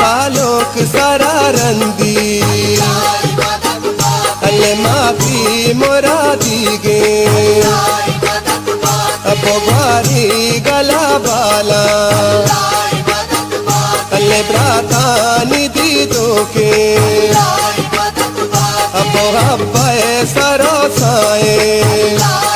आलोक सारा रंदी अल्ले माफी मोरा दीगे अपोगारी गला बाला अल्ले ब्राता निधि दोके अपो हब्बे सरो साए